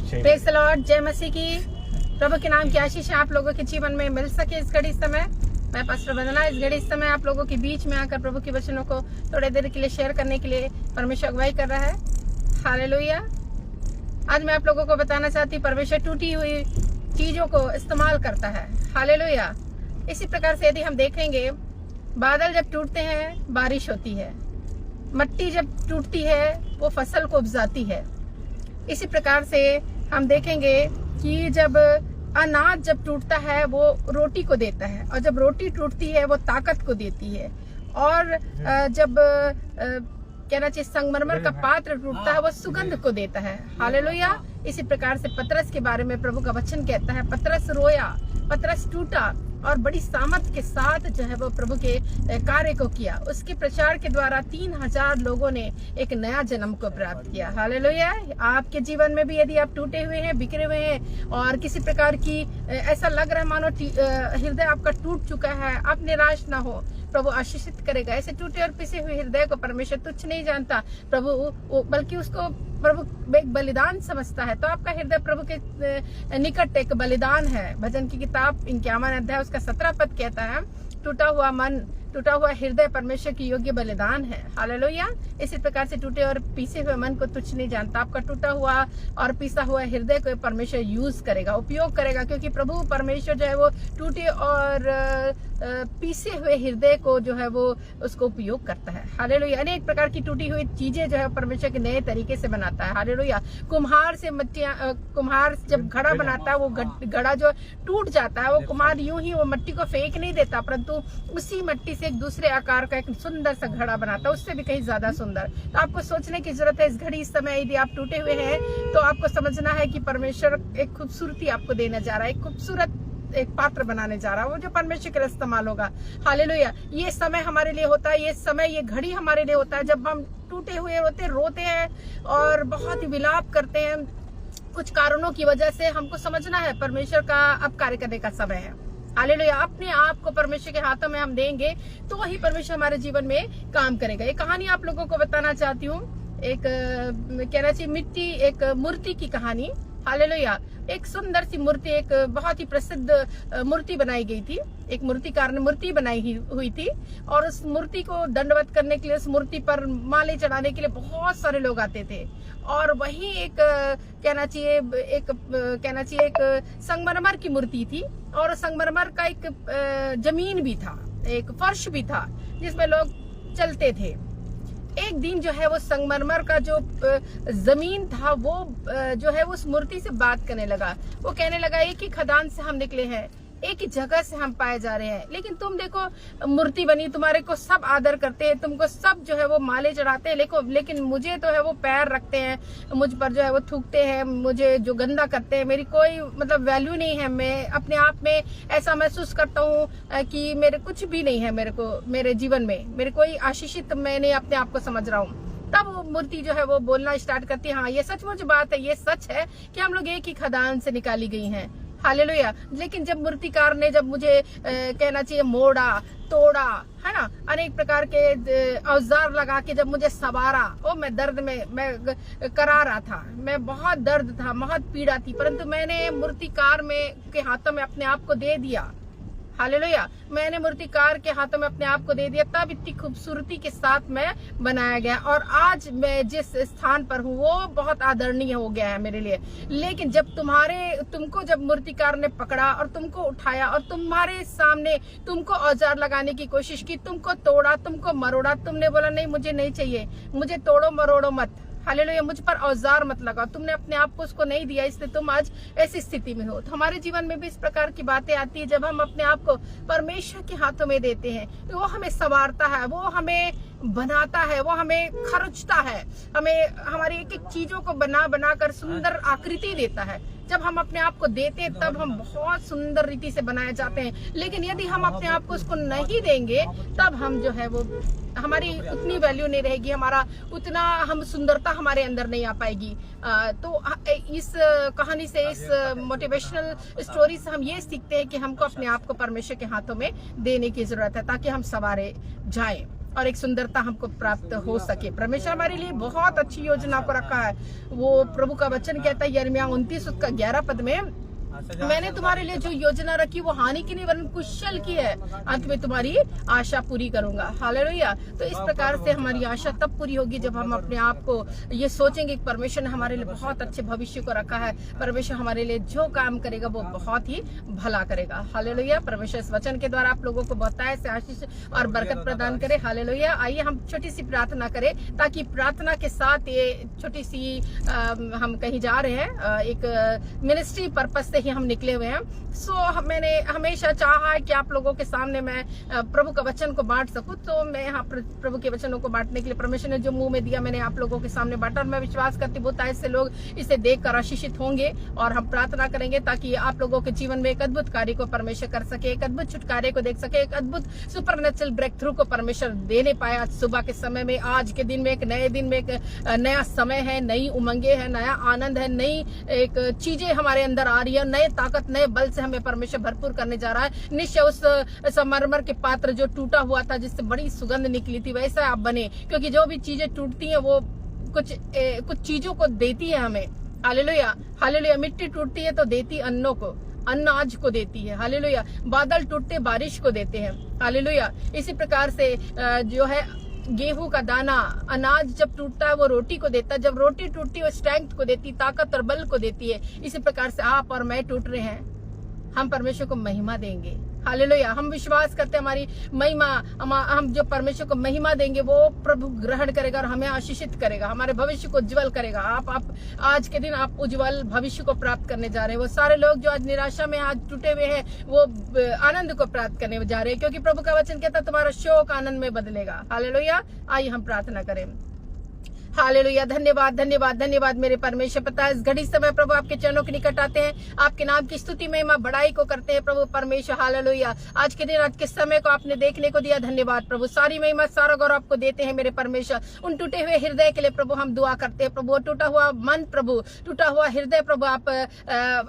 Praise the Lord, जय मसीह की। प्रभु के नाम की आशीष आप लोगों के जीवन में मिल सके इस घड़ी समय। मैं पास्टर वंदना इस घड़ी समय आप लोगों के बीच में आकर प्रभु के वचनों को थोड़ी देर के लिए शेयर करने के लिए परमेश्वर अगुवाई कर रहा है। हालेलुया। आज मैं आप लोगों को बताना चाहती हूँ, परमेश्वर टूटी हुई चीजों को इस्तेमाल करता है। हालेलुया। इसी प्रकार से यदि हम देखेंगे, बादल जब टूटते हैं बारिश होती है, मट्टी जब टूटती है वो फसल को उपजाती है। इसी प्रकार से हम देखेंगे कि जब अनाज जब टूटता है वो रोटी को देता है, और जब रोटी टूटती है वो ताकत को देती है। और जब कहना चाहिए संगमरमर का पात्र टूटता है वो सुगंध को देता है। हालेलुया। इसी प्रकार से पतरस के बारे में प्रभु का वचन कहता है, पतरस रोया, पतरस टूटा और बड़ी सामर्थ के साथ जो है वो प्रभु के कार्य को किया। उसके प्रचार के द्वारा 3000 लोगों ने एक नया जन्म को प्राप्त किया। हालेलुया। आपके जीवन में भी यदि आप टूटे हुए हैं, बिखरे हुए हैं और किसी प्रकार की ऐसा लग रहा है मानो हृदय आपका टूट चुका है, आप निराश ना हो, प्रभु आशीषित करेगा। ऐसे टूटे और पिसे हुए हृदय को परमेश्वर तुच्छ नहीं जानता प्रभु, बल्कि उसको प्रभु एक बलिदान समझता है। तो आपका हृदय प्रभु के निकट एक बलिदान है। भजन की किताब 51 अध्याय उसका 17 पद कहता है, टूटा हुआ मन, टूटा हुआ हृदय परमेश्वर की योग्य बलिदान है। हालेलुया। इसी प्रकार से टूटे और पीसे हुए मन को तुच्छ नहीं जानता। आपका टूटा हुआ और पीसा हुआ हृदय को परमेश्वर यूज करेगा, उपयोग करेगा, क्योंकि प्रभु परमेश्वर जो है वो टूटे और पीसे हुए हृदय को जो है वो उसको उपयोग करता है। हालेलुया। अनेक प्रकार की टूटी हुई चीजें जो है परमेश्वर के नए तरीके से बनाता है। हालेलुया। कुम्हार से कुम्हार जब घड़ा बनाता है, वो घड़ा जो टूट जाता है, वो कुम्हार यूं ही वो मट्टी को फेंक नहीं देता, परंतु उसी मट्टी से एक दूसरे आकार का एक सुंदर सा घड़ा बनाता है, उससे भी कहीं ज्यादा सुंदर। तो आपको सोचने की जरूरत है इस घड़ी, इस समय यदि आप टूटे हुए हैं तो आपको समझना है कि परमेश्वर एक खूबसूरती आपको देने जा रहा है, एक खूबसूरत एक पात्र बनाने जा रहा है, वो जो परमेश्वर के लिए इस्तेमाल होगा। हालेलुया। ये समय हमारे लिए होता है, ये समय, ये घड़ी हमारे लिए होता है जब हम टूटे हुए होते, रोते हैं और बहुत ही विलाप करते हैं। कुछ कारणों की वजह से हमको समझना है परमेश्वर का अब कार्य करने का समय है। हालेलुया। अपने आप को परमेश्वर के हाथों में हम देंगे तो वही परमेश्वर हमारे जीवन में काम करेगा। एक कहानी आप लोगों को बताना चाहती हूँ, एक कहना चाहिए मिट्टी, एक मूर्ति की कहानी। हालेलुया। एक सुंदर सी मूर्ति, एक बहुत ही प्रसिद्ध मूर्ति बनाई गई थी। एक मूर्तिकार ने मूर्ति बनाई हुई थी और उस मूर्ति को दंडवत करने के लिए, उस मूर्ति पर माले चढ़ाने के लिए बहुत सारे लोग आते थे। और वही एक कहना चाहिए एक संगमरमर की मूर्ति थी, और संगमरमर का एक जमीन भी था, एक फर्श भी था जिसमें लोग चलते थे। एक दिन जो है वो संगमरमर का जो जमीन था वो जो है उस मूर्ति से बात करने लगा। वो कहने लगा, एक ही खदान से हम निकले हैं, एक ही जगह से हम पाए जा रहे हैं, लेकिन तुम देखो मूर्ति बनी, तुम्हारे को सब आदर करते हैं, तुमको सब जो है वो माले चढ़ाते हैं, लेकिन मुझे तो है वो पैर रखते हैं, मुझ पर जो है वो थूकते हैं, मुझे जो गंदा करते हैं, मेरी कोई मतलब वैल्यू नहीं है। मैं अपने आप में ऐसा महसूस करता हूँ कि मेरे कुछ भी नहीं है, मेरे जीवन में मेरे कोई आशीषित मैं नहीं अपने आप को समझ रहा हूँ। तब वो मूर्ति जो है वो बोलना स्टार्ट करती है, हाँ ये सचमुच बात है, ये सच है कि हम लोग एक ही खदान से निकाली गई हैं। हालेलुया। लेकिन जब मूर्तिकार ने जब मुझे कहना चाहिए मोड़ा, तोड़ा, है ना, अनेक प्रकार के औजार लगा के जब मुझे सवारा, ओ मैं दर्द में मैं करा रहा था, मैं बहुत दर्द था, बहुत पीड़ा थी, परंतु मैंने मूर्तिकार के हाथों में अपने आप को दे दिया। हालेलुया। मैंने मूर्तिकार के हाथों में अपने आप को दे दिया, तब इतनी खूबसूरती के साथ मैं बनाया गया, और आज मैं जिस स्थान पर हूँ वो बहुत आदरणीय हो गया है मेरे लिए। लेकिन जब तुमको जब मूर्तिकार ने पकड़ा और तुमको उठाया और तुम्हारे सामने तुमको औजार लगाने की कोशिश की, तुमको तोड़ा, तुमको मरोड़ा, तुमने बोला नहीं मुझे नहीं चाहिए, मुझे तोड़ो मरोड़ो मत। हालेलुया। मुझ पर औजार मत लगाओ, तुमने अपने आप को उसको नहीं दिया, इसलिए तुम आज ऐसी स्थिति में हो। तो हमारे जीवन में भी इस प्रकार की बातें आती है, जब हम अपने आप को परमेश्वर के हाथों में देते हैं तो वो हमें संवारता है, वो हमें बनाता है, वो हमें खर्चता है, हमें हमारी एक एक चीजों को बना कर सुंदर आकृति देता है। जब हम अपने आप को देते हैं तब हम बहुत सुंदर रीति से बनाए जाते हैं, लेकिन यदि हम अपने आप को उसको नहीं देंगे तब हम जो है वो हमारी उतनी वैल्यू नहीं रहेगी, हमारा उतना हम सुंदरता हमारे अंदर नहीं आ पाएगी। तो इस कहानी से, इस मोटिवेशनल स्टोरी से हम ये सीखते हैं कि हमको अपने आप को परमेश्वर के हाथों में देने की जरूरत है ताकि हम सवारे जाएं। और एक सुंदरता हमको प्राप्त हो सके। परमेश्वर हमारे लिए बहुत अच्छी योजना को रखा है। वो प्रभु का वचन कहता है यिर्मयाह 29:11 पद में, मैंने तुम्हारे लिए जो योजना रखी वो हानि की नहीं वरन कुशल की है, अंत में तुम्हारी आशा पूरी करूंगा। हालेलुया। तो इस प्रकार से हमारी आशा तब पूरी होगी जब हम अपने आप को ये सोचेंगे कि परमेश्वर ने हमारे लिए बहुत अच्छे भविष्य को रखा है। परमेश्वर हमारे लिए जो काम करेगा वो बहुत ही भला करेगा। हालेलुया। परमेश्वर इस वचन के द्वारा आप लोगों को बताए से आशीष और बरकत प्रदान करे। हालेलुया। आइए हम छोटी सी प्रार्थना करें, ताकि प्रार्थना के साथ ये छोटी सी हम कहीं जा रहे हैं, एक मिनिस्ट्री पर्पस से ही हम निकले हुए हैं। मैंने हमेशा चाहा है कि आप लोगों के सामने मैं प्रभु का वचन को बांट सकूं, तो मैं यहाँ प्रभु के वचनों को बांटने के लिए परमेश्वर ने जो मुंह में दिया मैंने आप लोगों के सामने बांटा, और मैं विश्वास करती हूँ ऐसे लोग इसे देखकर आशीषित होंगे। और हम प्रार्थना करेंगे ताकि आप लोगों के जीवन में एक अद्भुत कार्य को परमेश्वर कर सके, एक अद्भुत छुटकारे को देख सके, एक अद्भुत सुपरनेचुरल ब्रेक थ्रू को परमेश्वर देने पाए। आज सुबह के समय में, आज के दिन में, एक नए दिन में, एक नया समय है, नई उमंगे है, नया आनंद है, नई एक चीजें हमारे अंदर आ रही है, नए ताकत नए बल से हमें परमेश्वर भरपूर करने जा रहा है। निश्चय उस संगमरमर के पात्र जो टूटा हुआ था, जिससे बड़ी सुगंध निकली थी, वैसा आप बने, क्योंकि जो भी चीजें टूटती हैं वो कुछ चीजों को देती है हमें। हालेलुया। हालेलुया। मिट्टी टूटती है तो देती अन्नों को, अनाज को देती है। हालेलुया। बादल टूटते बारिश को देते हैं। हालेलुया। इसी प्रकार से जो है गेहूं का दाना, अनाज जब टूटता है वो रोटी को देता है, जब रोटी टूटती है वो स्ट्रेंथ को देती, ताकत और बल को देती है। इसी प्रकार से आप और मैं टूट रहे हैं, हम परमेश्वर को महिमा देंगे। हालेलुया। हम विश्वास करते हैं हमारी महिमा, हम जो परमेश्वर को महिमा देंगे वो प्रभु ग्रहण करेगा और हमें आशीषित करेगा, हमारे भविष्य को उज्जवल करेगा। आप आज के दिन आप उज्जवल भविष्य को प्राप्त करने जा रहे हैं। वो सारे लोग जो आज निराशा में आज टूटे हुए हैं वो आनंद को प्राप्त करने जा रहे हैं, क्योंकि प्रभु का वचन कहता है तुम्हारा शोक आनंद में बदलेगा। हालेलुया। आइए हम प्रार्थना करें। हालेलुया। धन्यवाद धन्यवाद धन्यवाद मेरे परमेश्वर पिता, इस घड़ी समय प्रभु आपके चरणों के निकट आते हैं, आपके नाम की स्तुति महिमा बढ़ाई को करते हैं प्रभु परमेश्वर। हालेलुया। आज के दिन, आज के समय को आपने देखने को दिया, धन्यवाद प्रभु। सारी महिमा सारा गौरव आपको देते हैं मेरे परमेश्वर। उन टूटे हुए हृदय के लिए प्रभु हम दुआ करते हैं प्रभु। टूटा हुआ मन प्रभु, टूटा हुआ हृदय प्रभु आप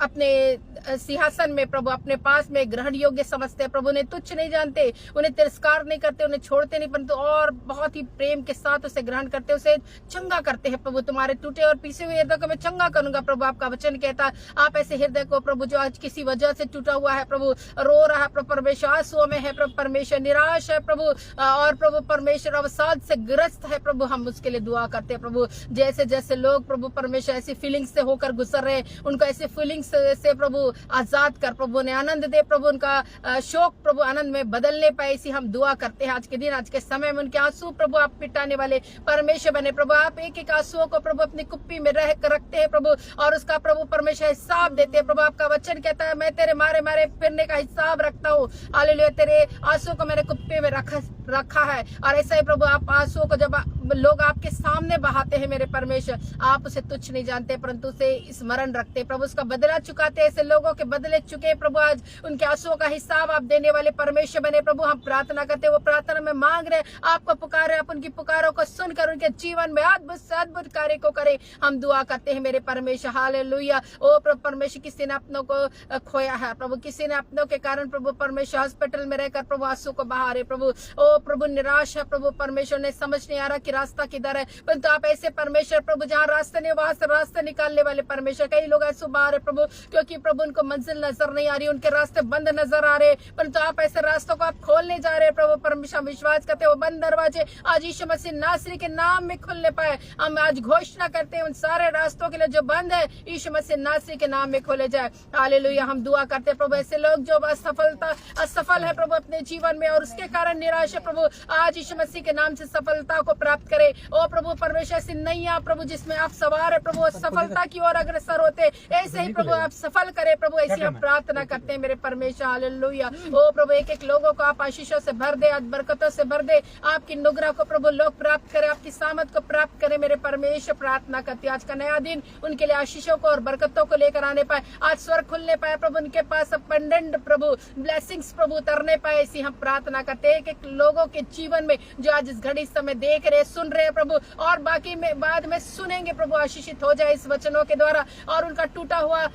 अपने सिंहासन में प्रभु अपने पास में ग्रहण योग्य समझते हैं प्रभु। उन्हें तुच्छ नहीं जानते, उन्हें तिरस्कार नहीं करते, उन्हें छोड़ते नहीं, परंतु और बहुत ही प्रेम के साथ उसे ग्रहण करते, उसे चंगा करते हैं प्रभु। तुम्हारे टूटे और पीसे हुए हृदय को मैं चंगा करूंगा प्रभु। आपका वचन कहता है आप ऐसे हृदय को प्रभु जो आज किसी वजह से टूटा हुआ है प्रभु, रो रहा है प्रभु परमेश्वर, आंसुओं में है प्रभु परमेश्वर, निराश है प्रभु, और प्रभु परमेश्वर अवसाद से ग्रस्त है प्रभु, हम उसके लिए दुआ करते हैं प्रभु। जैसे जैसे लोग प्रभु परमेश्वर ऐसी फीलिंग्स से होकर गुजर रहे, उनको ऐसे फीलिंग्स से प्रभु आजाद कर प्रभु, ने आनंद दे प्रभु, उनका शोक प्रभु आनंद में बदलने पाए, इसी हम दुआ करते हैं। आज के दिन, आज के समय में उनके आंसू प्रभु आप पिटाने वाले परमेश्वर बने प्रभु। आप एक एक आंसुओं को प्रभु अपनी कुप्पी में रह कर रखते हैं प्रभु, और उसका प्रभु परमेश्वर हिसाब देते हैं प्रभु। आपका वचन कहता है मैं तेरे मारे मारे फिरने का हिसाब रखता हूँ। हालेलुया। तेरे आंसुओं को मैंने कुप्पी में रखा है, और ऐसा ही प्रभु आप आंसुओं को जब लोग आपके सामने बहाते हैं मेरे परमेश्वर, आप उसे तुच्छ नहीं जानते परंतु उसे स्मरण रखते प्रभु, उसका बदला चुकाते। ऐसे लोगों के बदले चुके प्रभु, आज उनके आंसुओं का हिसाब आप देने वाले परमेश्वर बने प्रभु। हम प्रार्थना करते हैं, वो प्रार्थना में मांग रहे, आपको पुकारे, आप उनकी पुकारों को सुनकर उनके जीवन में अद्भुत से अद्भुत कार्य को करें, हम दुआ करते हैं मेरे परमेश्वर। हालेलुया। ओ प्रभु परमेश्वर, किसी ने अपनों को खोया है प्रभु, किसी ने अपनों के कारण प्रभु परमेश्वर हॉस्पिटल में रहकर प्रभु आंसू को बहा रहे प्रभु। ओ प्रभु निराश है प्रभु परमेश्वर, ने समझ नहीं आ रहा कि रास्ता किधर है, परंतु आप ऐसे परमेश्वर प्रभु जहाँ रास्ते नहीं वहां से रास्ते निकालने वाले परमेश्वर। कई लोग ऐसे बाहर है प्रभु, क्योंकि प्रभु उनको मंजिल नजर नहीं आ रही, उनके रास्ते बंद नजर आ रहे, परंतु आप ऐसे रास्तों को आप खोलने जा रहे प्रभु परमेश्वर। विश्वास करते वो बंद दरवाजे आज यीशु मसीह नासरी के नाम में खुलने पाए। हम आज घोषणा करते हैं उन सारे रास्तों के लिए जो बंद है, यीशु मसीह नासरी के नाम में खोले जाए। हालेलुया। हम दुआ करते हैं प्रभु, ऐसे लोग जो असफल है प्रभु अपने जीवन में और उसके कारण निराश है प्रभु, आज यीशु मसीह के नाम से सफलता को प्राप्त करे। ओ प्रभु परमेश्वर, ऐसी नैया प्रभु जिसमें आप सवार है प्रभु, सफलता की ओर अग्रसर होते, ऐसे ही प्रभु आप सफल करे प्रभु, ऐसी हम प्रार्थना करते हैं मेरे परमेश्वर। हालेलुया। ओ प्रभु एक एक लोगों को आप आशीषों से भर दे, आज बरकतों से भर दे, आपकी नुगरा को प्रभु लोग प्राप्त करे, आपकी सामत को प्राप्त करे मेरे परमेश्वर। प्रार्थना करते आज का नया दिन उनके लिए आशीषों को और बरकतों को लेकर आने पाए, आज स्वर्ग खुलने पाए प्रभु, उनके पास अबंडेंट प्रभु ब्लेसिंग्स प्रभु उतरने पाए, ऐसी हम प्रार्थना करते हैं। एक एक लोगों के जीवन में जो आज इस घड़ी समय देख रहे सुन रहे हैं प्रभु, और बाकी में बाद में सुनेंगे प्रभु, आशीषित हो जाए इस वचनों के द्वारा, और उनका टूटा हुआ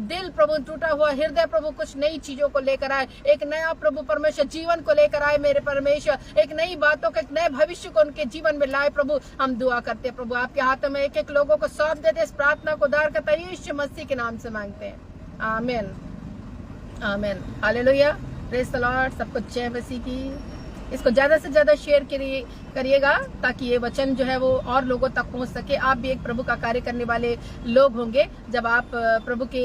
दिल प्रभु, टूटा हुआ हृदय प्रभु कुछ नई चीजों को लेकर आए, एक नया प्रभु परमेश्वर जीवन को लेकर आए मेरे परमेश्वर, एक नई बातों का, एक नए भविष्य को उनके जीवन में लाए प्रभु। हम दुआ करते हैं प्रभु, आपके हाथों में एक एक लोगों को सौंप देते, इस प्रार्थना को उद्धार करता यीशु मसीह के नाम से मांगते हैं, आमीन आमीन, हालेलुया, प्रेज द लॉर्ड। सबको जय मसीह की। इसको ज्यादा से ज्यादा शेयर करिएगा ताकि ये वचन जो है वो और लोगों तक पहुंच सके। आप भी एक प्रभु का कार्य करने वाले लोग होंगे। जब आप प्रभु के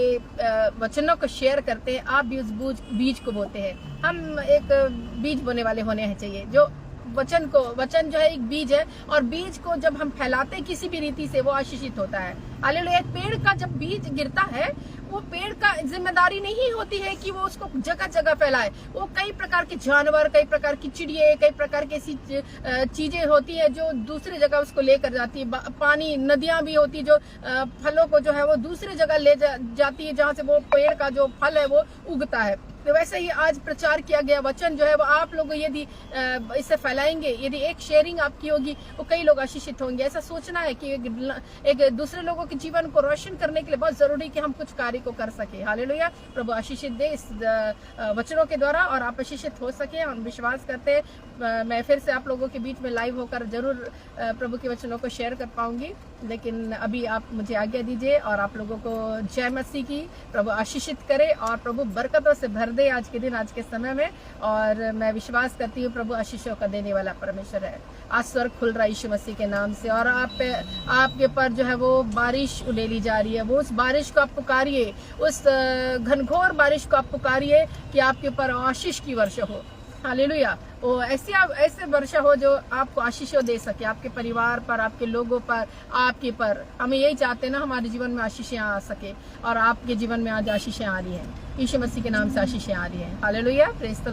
वचनों को शेयर करते हैं, आप भी उस बीज को बोते हैं। हम एक बीज बोने वाले होने चाहिए, जो वचन जो है एक बीज है, और बीज को जब हम फैलाते हैं किसी भी रीति से, वो आशीषित होता है। हालेलुया। पेड़ का जब बीज गिरता है, वो पेड़ का जिम्मेदारी नहीं होती है कि वो उसको जगह जगह फैलाए। वो कई प्रकार के जानवर, कई प्रकार की चिड़िया, कई प्रकार की ऐसी चीजें होती है जो दूसरी जगह उसको लेकर जाती है। पानी, नदियां भी होती है जो फलों को जो है वो दूसरी जगह ले जाती है, जहाँ से वो पेड़ का जो फल है वो उगता है। तो वैसे ही आज प्रचार किया गया वचन जो है वो आप लोग यदि इसे फैलाएंगे, यदि एक शेयरिंग आपकी होगी, वो कई लोग आशीषित होंगे। ऐसा सोचना है कि एक दूसरे लोगों के जीवन को रोशन करने के लिए बहुत जरूरी कि हम कुछ कार्य को कर सके। हालेलुया। प्रभु आशीषित दे इस वचनों के द्वारा, और आप आशीषित हो सके। हम विश्वास करते हैं मैं फिर से आप लोगों के बीच में लाइव होकर जरूर प्रभु के वचनों को शेयर कर पाऊंगी, लेकिन अभी आप मुझे आज्ञा दीजिए। और आप लोगों को जय मसीह की। प्रभु आशीषित करे और प्रभु बरकतों से भर दे आज के दिन, आज के समय में। और मैं विश्वास करती हूँ प्रभु आशीषों का देने वाला परमेश्वर है। आज स्वर्ग खुल रहा है यीशु मसीह के नाम से, और आपके ऊपर जो है वो बारिश उड़ेली जा रही है। वो उस बारिश को आप पुकारिए, उस घनघोर बारिश को आप पुकारिए कि आपके ऊपर आशीष की वर्षा हो। हालेलुया। वो ऐसे वर्षा हो जो आपको आशीषों दे सके, आपके परिवार पर, आपके लोगों पर, आपके पर। हमें यही चाहते हैं ना, हमारे जीवन में आशीषें आ सके, और आपके जीवन में आज आशीषें आ रही हैं। यीशु मसीह के नाम से आशीषें आ रही हैं। हालेलुया। Praise the Lord.